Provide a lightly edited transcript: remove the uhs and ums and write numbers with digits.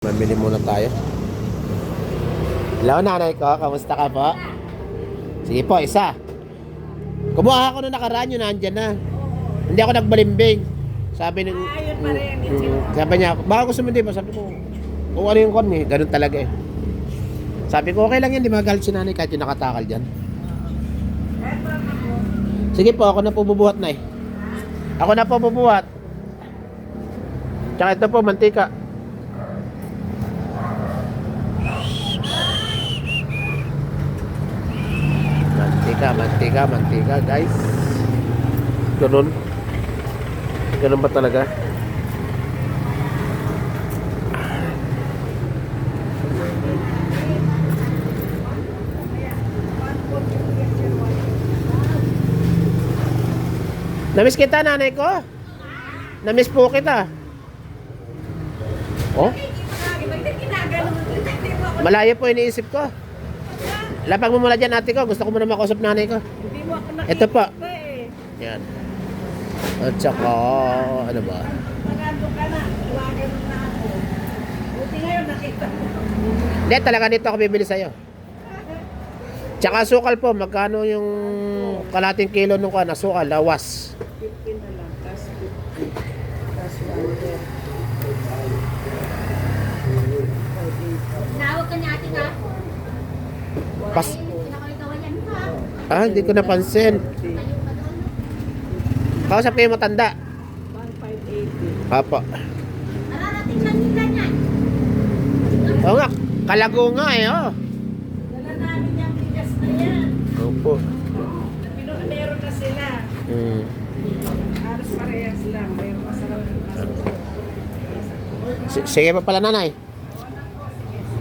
Mamili muna tayo. Hello, nanay ko. Kamusta ka po? Sige po, isa. Kumuha ako nung nakaraan yun, nandyan na. Hindi ako nagbalimbing. Sabi nung... Ayun pa rin. Sabi niya, baka gusto mo din ba? Sabi ko, kung ano yung kon eh. Ganun talaga eh. Sabi ko, okay lang yan. Di magalit si nanay kahit yung nakatakal dyan. Sige po, ako na po bubuhat na eh. Ako na po bubuhat. Tsaka ito po, mantika. Mantika guys. Ganun ba talaga? Namiss kita, nanay ko. Namiss po kita. Oh? Malayo po iniisip ko. Lapag mo mula dyan, ate ko. Gusto ko muna makausap nanay ko. Hindi mo ako nakita. Ito pa. Eh. Yan. At saka, ano ba? Magando ka na. Tuwagan mo na ako. Buti ngayon nakita mo. Hindi, talaga dito ako bibili sa'yo. Tsaka sukal po. Magkano yung kalating kilo nung ka na sukal? Lawas. 15 na lang. Tas 50. Tas 1. Nawag ka niya ating ha? Pas. Pinakalitawan yan ha? Hindi ko napansin. Kausap kayo matanda. 1,580. Apo. Nararating lang nila niyan. Oo nga. Kalago nga eh. Oh. Dala namin yung bigas na yan. Opo. Meron na sila. Halos parehas lang. Mayroon masarap. Sige pa pala, nanay.